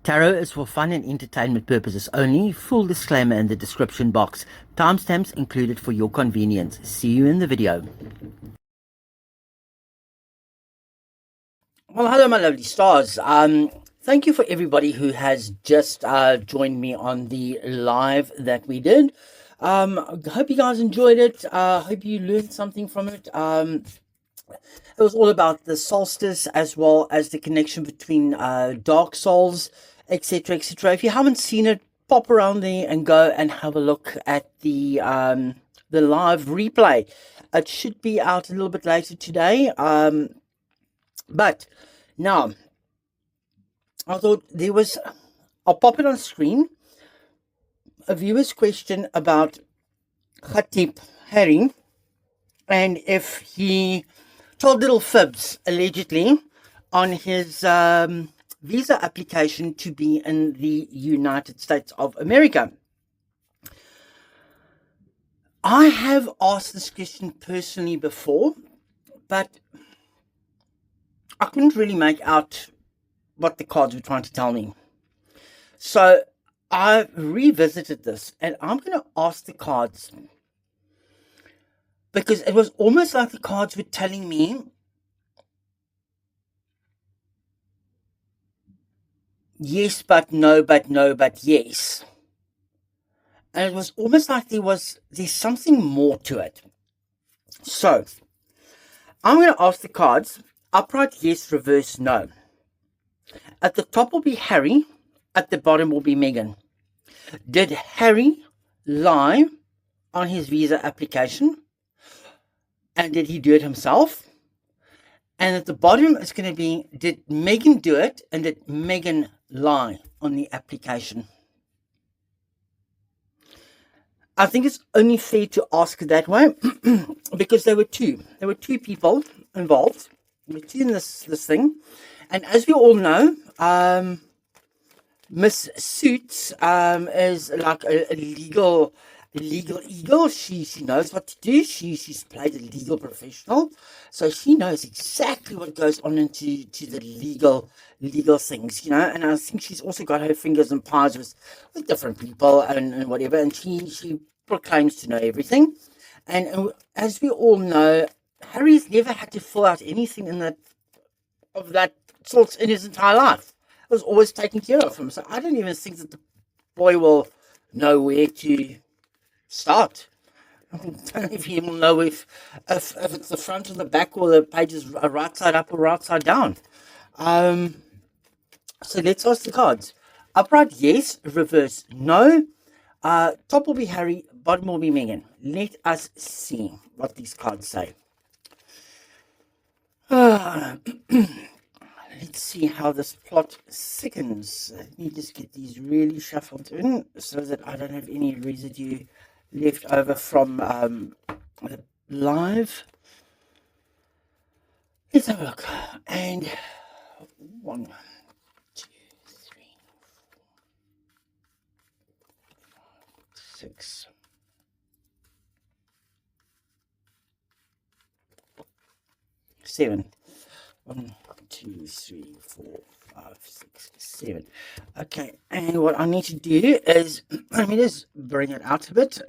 Tarot is for fun and entertainment purposes only. Full disclaimer in the description box. Timestamps included for your convenience. See you in the video. Well, hello, my lovely stars. Thank you for everybody who has just joined me on the live that we did. I hope you guys enjoyed it. Hope you learned something from it. It was all about the solstice as well as the connection between dark souls, etc., etc. If you haven't seen it, pop around there and go and have a look at the live replay. It should be out a little bit later today. But now, I thought I'll pop it on screen, a viewer's question about Harry, and if he told little fibs, allegedly, on his visa application to be in the United States of America. I have asked this question personally before, but I couldn't really make out what the cards were trying to tell me. So I revisited this, and I'm going to ask the cards, because it was almost like the cards were telling me yes, but no, but no, but yes. And it was almost like there's something more to it. So I'm going to ask the cards, upright yes, reverse no. At the top will be Harry, at the bottom will be Meghan. Did Harry lie on his visa application? And did he do it himself? And at the bottom it's going to be, did Meghan do it? And did Meghan lie on the application? I think it's only fair to ask it that way because there were two people involved. There were two in this thing. And as we all know, Miss Suits is like a legal eagle. She knows what to do. She's played a legal professional, so she knows exactly what goes on into the legal things, you know. And I think she's also got her fingers in pies with different people and whatever. And she proclaims to know everything. And as we all know, Harry's never had to fill out anything of that sort in his entire life. It was always taken care of him. So I don't even think that the boy will know where to start. I don't know if he will know if it's the front or the back, or the pages are right side up or right side down. So let's ask the cards. Upright, yes. Reverse, no. Top will be Harry, bottom will be Meghan. Let us see what these cards say. Let's see how this plot thickens. Let me just get these really shuffled in so that I don't have any residue left over from the live. Let's have a look. And 1, 2, 3, 4, 5, 6. 7. 1, 2, 3, 4, 5, 6, 7. Okay, and what I need to do is, let me just bring it out a bit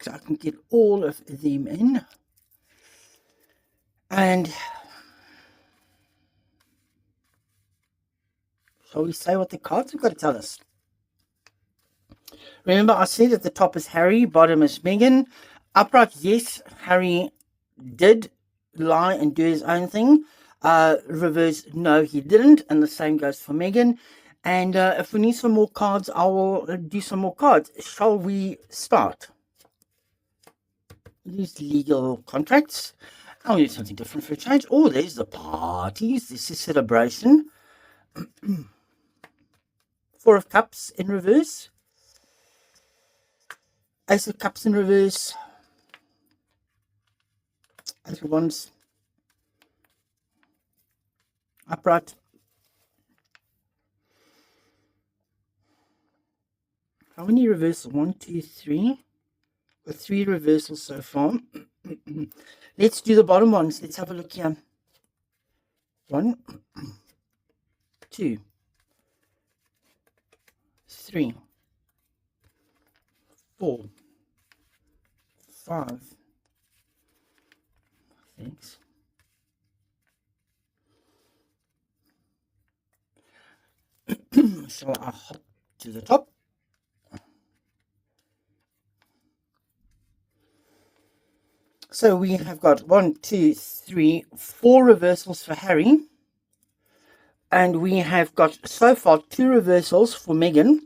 so I can get all of them in. And shall we say what the cards have got to tell us? Remember, I said at the top is Harry, bottom is Meghan. Upright, yes, Harry did lie and do his own thing. Reverse, no, he didn't, and the same goes for Meghan. And if we need some more cards, I will do some more cards. Shall we start? These legal contracts. I'll do something different for a change. Oh, there's the parties. This is celebration. 4 of Cups in reverse. Ace of Cups in reverse. Ace of Wands. Upright. How many reversals? 1, 2, 3. With 3 reversals so far. Let's do the bottom ones. Let's have a look here. 1, 2, 3, 4, 5, 6. So I hop to the top. So we have got 1, 2, 3, 4 reversals for Harry. And we have got so far 2 reversals for Meghan.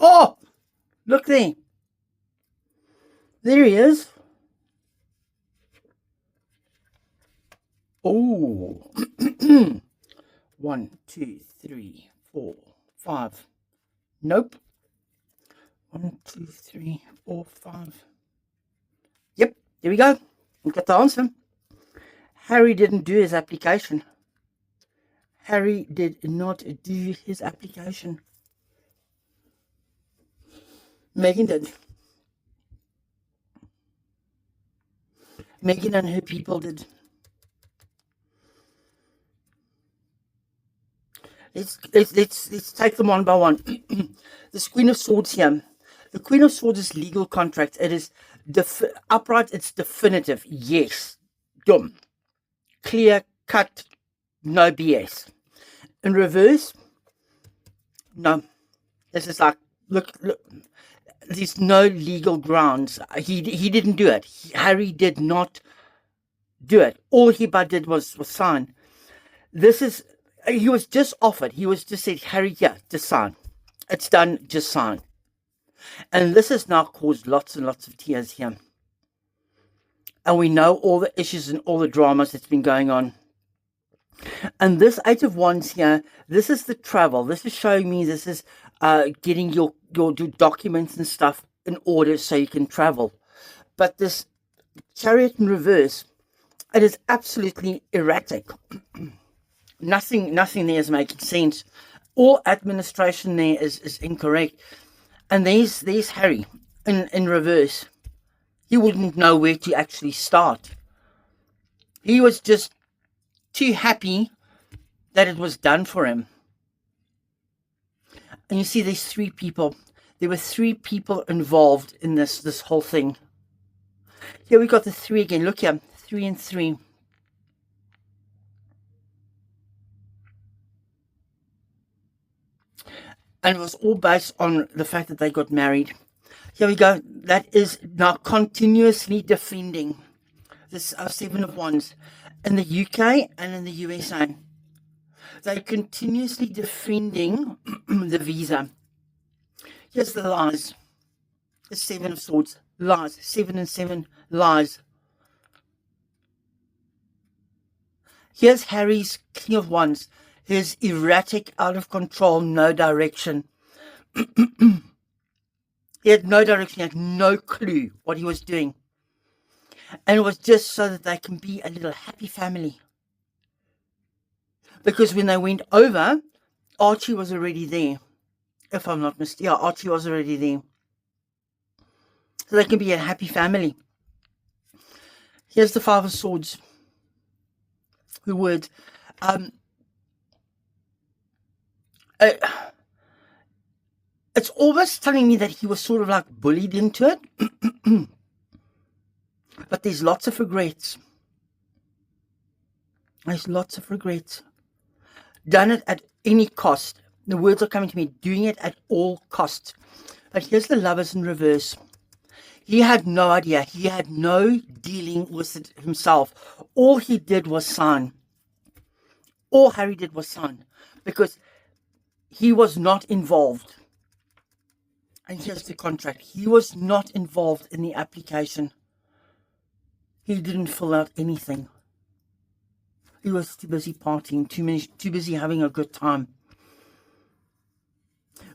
Oh, look there. There he is. Oh. 1, 2, 3, 4, 5. Nope. 1, 2, 3, 4, 5. Yep, there we go. We got the answer. Harry didn't do his application. Harry did not do his application. Meghan did. Meghan and her people did. Let's take them one by one. This Queen of Swords here. The Queen of Swords is legal contract. It is upright. It's definitive. Yes. Dumb. Clear cut. No BS. In reverse, no. This is like, look. There's no legal grounds. He didn't do it. Harry did not do it. All he but did was sign. This is. He was just offered. He was just said, Harry, yeah, just sign. It's done, just sign. And this has now caused lots and lots of tears here. And we know all the issues and all the dramas that's been going on. And this 8 of Wands here, this is the travel. This is showing me this is getting your documents and stuff in order so you can travel. But this Chariot in reverse, it is absolutely erratic. Nothing there is making sense. All administration there is incorrect. And there's Harry in reverse. He wouldn't know where to actually start. He was just too happy that it was done for him. And you see there's 3 people. There were 3 people involved in this whole thing. Here we got the 3 again. Look here. 3 and 3. And it was all based on the fact that they got married. Here we go. That is now continuously defending. This 7 of Wands. In the UK and in the USA. They're continuously defending the visa. Here's the lies. The 7 of Swords. Lies. 7 and 7. Lies. Here's Harry's King of Wands. His erratic, out of control, no direction. He had no direction. He had no clue what he was doing. And it was just so that they can be a little happy family. Because when they went over, Archie was already there. If I'm not mistaken. Yeah, Archie was already there. So they can be a happy family. Here's the 5 of Swords. The word. It's almost telling me that he was sort of like bullied into it. But there's lots of regrets. There's lots of regrets. Done it at any cost. The words are coming to me. Doing it at all costs. But here's the Lovers in reverse. He had no idea. He had no dealing with it himself. All he did was sign. All Harry did was sign. Because he was not involved. And here's the contract. He was not involved in the application. He didn't fill out anything. He was too busy partying, too busy having a good time.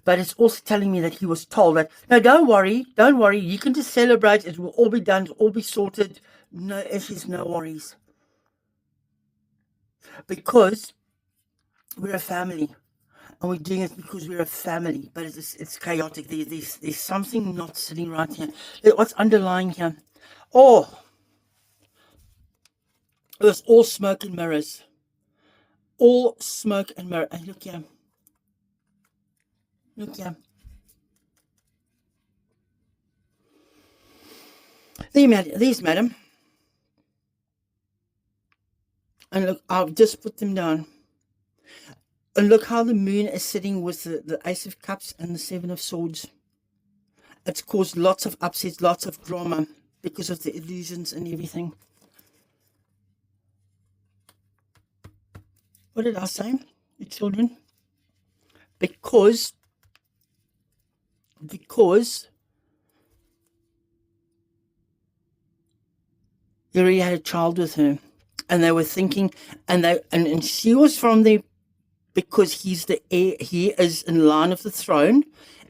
But it's also telling me that he was told that, no, don't worry, you can just celebrate, it will all be done, it will all be sorted, no issues, no worries. Because we're a family, and we're doing it because we're a family, but it's chaotic. There's something not sitting right here. What's underlying here? Oh, it was all smoke and mirrors. All smoke and mirror. And look here. Look here. These, madam. And look, I've just put them down. And look how the moon is sitting with the Ace of Cups and the Seven of Swords. It's caused lots of upsets, lots of drama because of the illusions and everything. What did I say, you children? Because he already had a child with her, and they were thinking, and she was from the, because he's the heir, he is in line of the throne.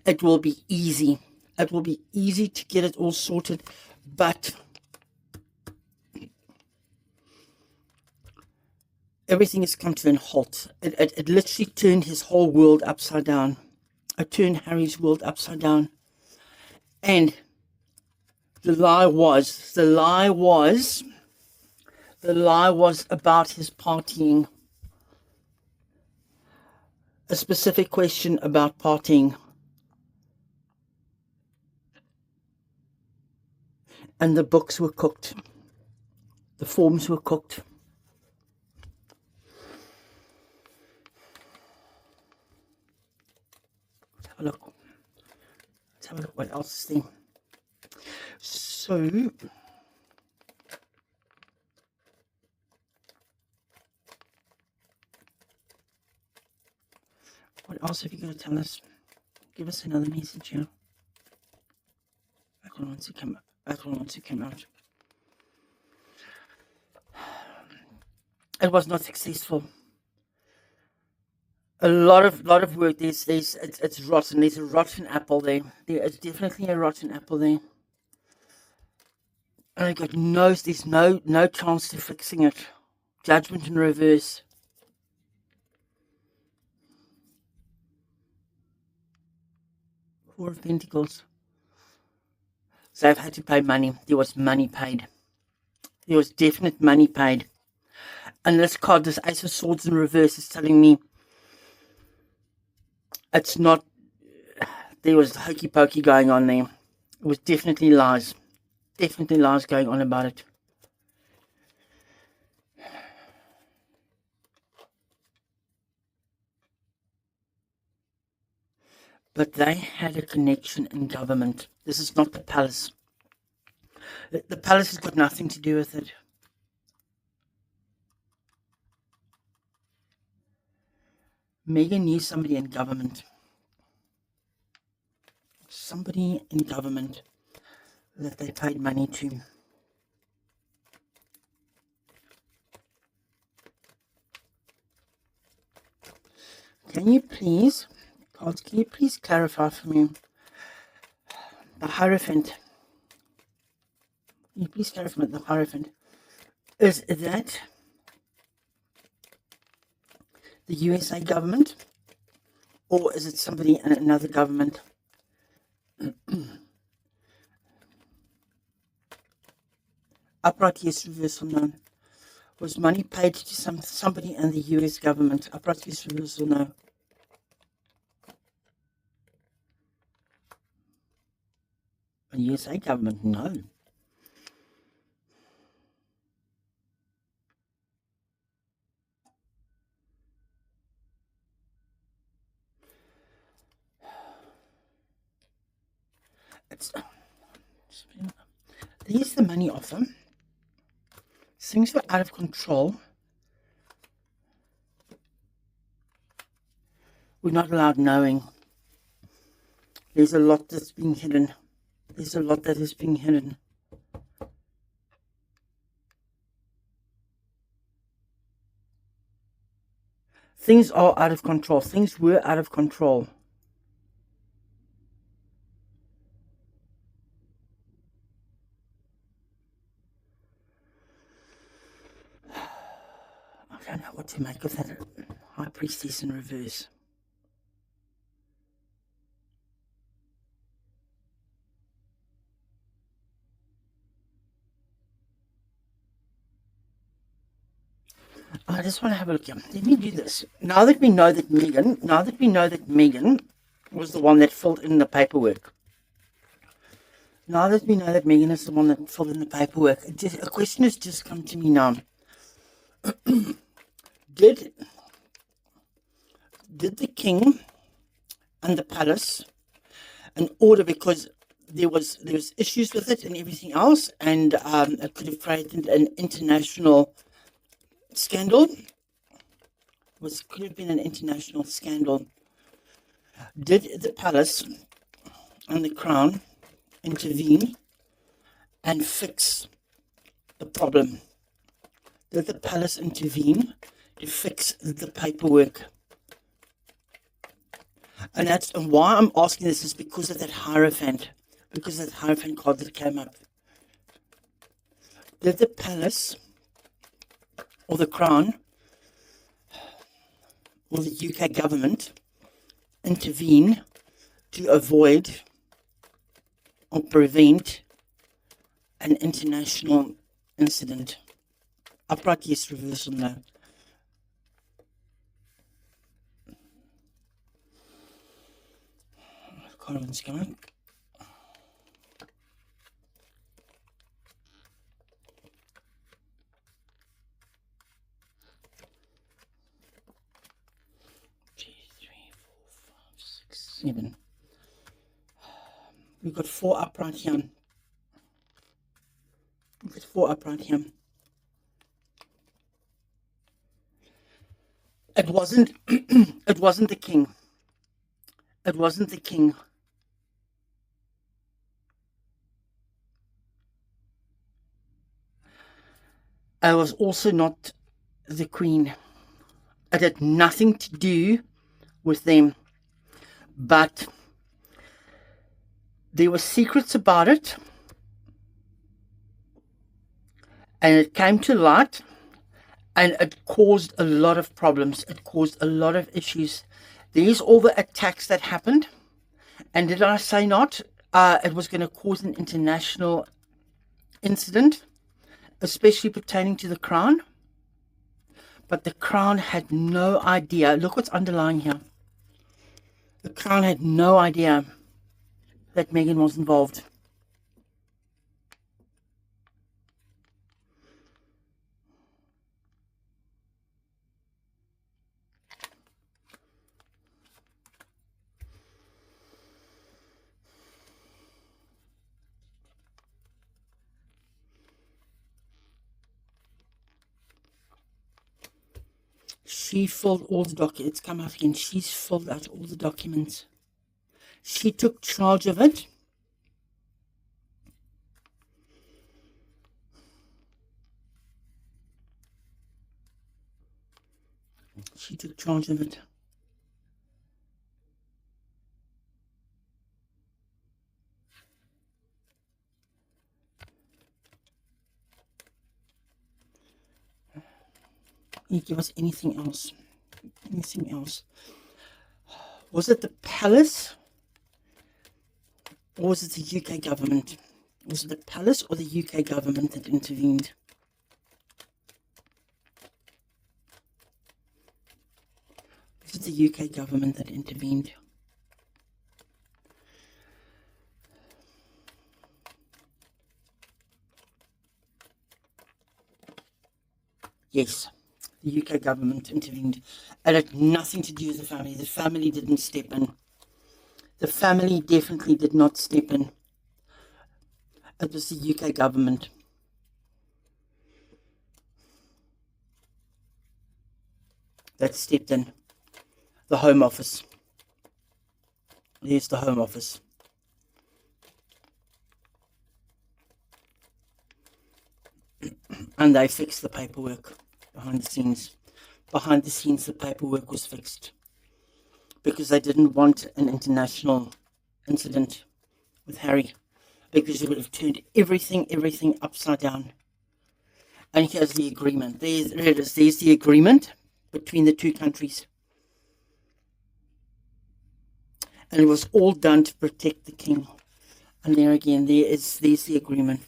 It will be easy. It will be easy to get it all sorted, but everything has come to a halt. It literally turned his whole world upside down. It turned Harry's world upside down. And the lie was about his partying. A specific question about partying. And the books were cooked. The forms were cooked. Let's have a look. Let's have a look what else is there. So, what else have you got to tell us? Give us another message here. Backroom wants to come out. It was not successful. A lot of work. It's rotten. There's a rotten apple there. There is definitely a rotten apple there. And I got there's no chance to fixing it. Judgment in reverse. Four of Pentacles. So I've had to pay money. There was money paid. There was definite money paid. And this card, this Ace of Swords in reverse, is telling me it's not, there was hokey pokey going on there. It was definitely lies. Definitely lies going on about it. But they had a connection in government. This is not the palace. The palace has got nothing to do with it. Meghan knew somebody in government. Somebody in government that they paid money to. Can you please, cards, can you please clarify for me the Hierophant? Can you please clarify the Hierophant? Is that the USA government, or is it somebody in another government? Upright yes, reversal no. Was money paid to somebody in the US government? Upright yes, reversal no. The USA government, no. There's the money offer. Things were out of control. We're not allowed knowing. There's a lot that's being hidden. There's a lot that is being hidden. Things are out of control. Things were out of control. I don't know what to make of that High Priestess in reverse. I just want to have a look here. Let me do this. Now that we know that Meghan was the one that filled in the paperwork. Now that we know that Meghan is the one that filled in the paperwork, a question has just come to me now. Did the king and the palace an order, because there was issues with it and everything else, and it could have created an international scandal. Could have been an international scandal. Did the palace and the crown intervene and fix the problem? Did the palace intervene to fix the paperwork? And why I'm asking this is because of that Hierophant, card that came up. Did the palace or the crown or the UK government intervene to avoid or prevent an international incident? Upright yes, reversal no. Cardin's going. Seven. We've got 4 upright here. It wasn't it wasn't the king. It wasn't the king. It was also not the queen. It had nothing to do with them. But there were secrets about it, and it came to light, and it caused a lot of problems. It caused a lot of issues. There's all the attacks that happened, and did I say not? It was going to cause an international incident, especially pertaining to the crown. But the crown had no idea. Look what's underlying here. The crown had no idea that Meghan was involved. She filled all the documents. It's come out again. She's filled out all the documents. She took charge of it. She took charge of it. Can you give us anything else? Anything else? Was it the palace? Or was it the UK government? Was it the palace or the UK government that intervened? Was it the UK government that intervened? Yes, the UK government intervened. It had nothing to do with the family. The family didn't step in. The family definitely did not step in. It was the UK government. That stepped in. The Home Office. There's the Home Office. And they fixed the paperwork behind the scenes. Behind the scenes, the paperwork was fixed. Because they didn't want an international incident with Harry. Because it would have turned everything upside down. And here's the agreement. There it is. There's the agreement between the two countries. And it was all done to protect the king. And there again, there's the agreement.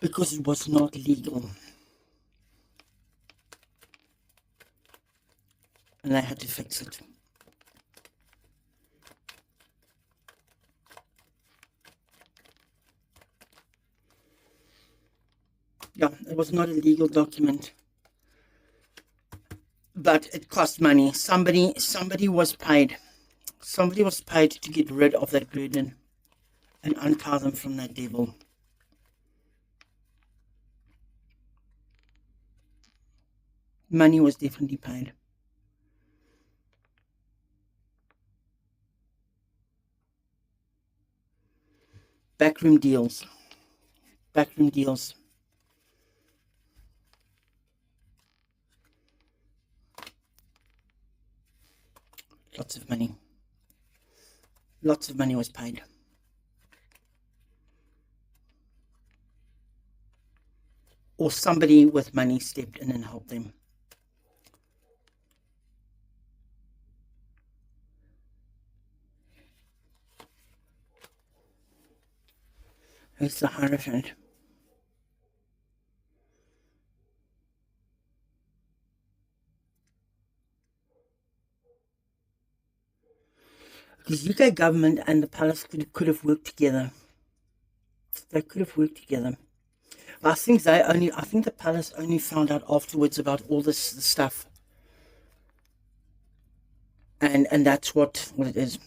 because it was not legal. And they had to fix it. Yeah, it was not a legal document. But it cost money. Somebody was paid. Somebody was paid to get rid of that burden and untie them from that devil. Money was definitely paid. Backroom deals. Backroom deals. Lots of money. Lots of money was paid. Or somebody with money stepped in and helped them. Who's the Hierophant? Because UK government and the palace could have worked together. They could have worked together. I think the palace only found out afterwards about all this stuff. And that's what it is.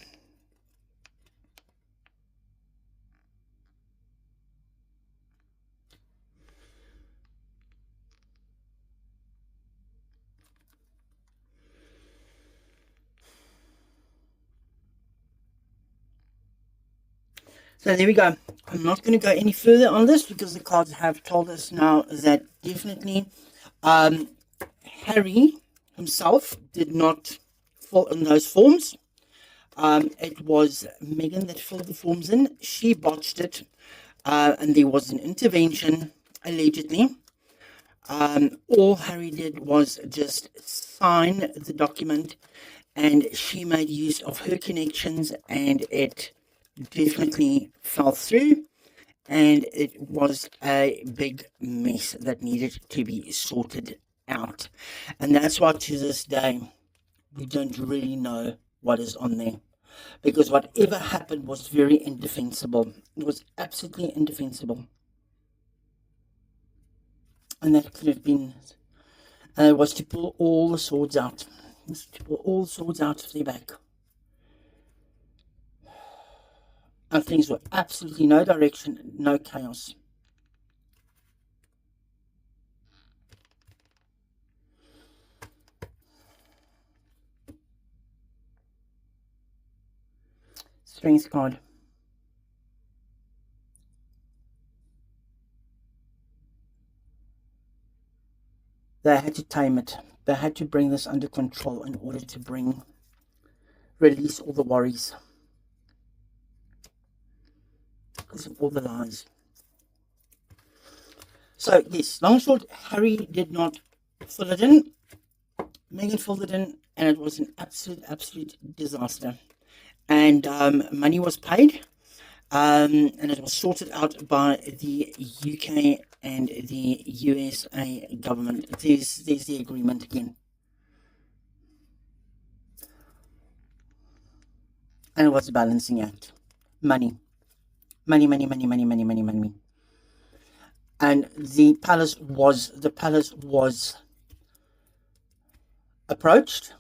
So there we go. I'm not going to go any further on this because the cards have told us now that definitely Harry himself did not fill in those forms. It was Meghan that filled the forms in. She botched it, and there was an intervention, allegedly. All Harry did was just sign the document, and she made use of her connections, and it definitely fell through, and it was a big mess that needed to be sorted out. And that's why to this day we don't really know what is on there, because whatever happened was very indefensible. It was absolutely indefensible, and that could have been was to pull all the swords out. To pull all the swords out of their back. And things were absolutely no direction, no chaos. Strength card. They had to tame it. They had to bring this under control in order to release all the worries. Because of all the lies. So, yes, long and short, Harry did not fill it in. Meghan filled it in, and it was an absolute disaster. And money was paid, and it was sorted out by the UK and the USA government. There's the agreement again. And it was a balancing act. Money. Money. And the palace was approached.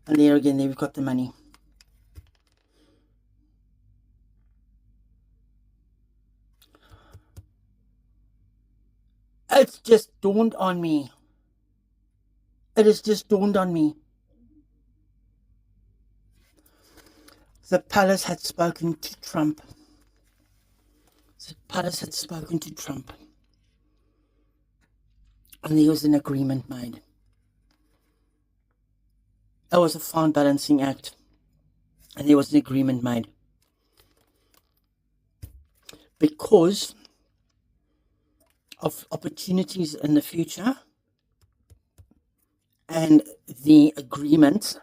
And there again, we've got the money. It's just dawned on me. It has just dawned on me. The palace had spoken to Trump. The palace had spoken to Trump. And there was an agreement made. It was a fine balancing act. And there was an agreement made. Because of opportunities in the future and the agreement,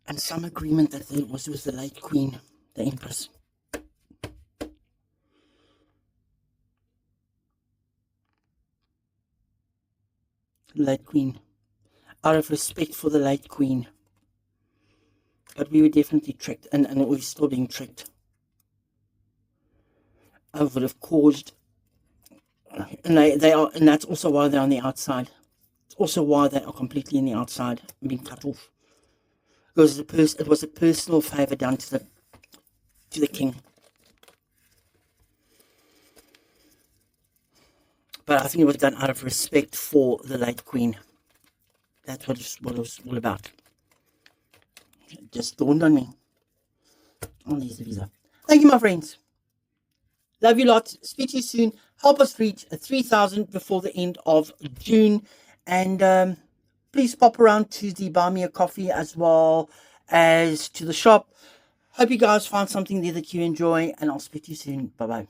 and some agreement that there was with the late Queen, the Empress. late Queen. Out of respect for the late Queen. But we were definitely tricked, and we're still being tricked. I would have caused, and they are, and that's also why they're on the outside. It's also why they are completely on the outside, being cut off. Because it was a personal favor done to the king. But I think it was done out of respect for the late Queen. That's what it was all about. It just dawned on me. Oh, there's the visa. Thank you, my friends. Love you lots. Speak to you soon. Help us reach 3,000 before the end of June. And please pop around to the Buy Me a Coffee as well as to the shop. Hope you guys find something there that you enjoy. And I'll speak to you soon. Bye-bye.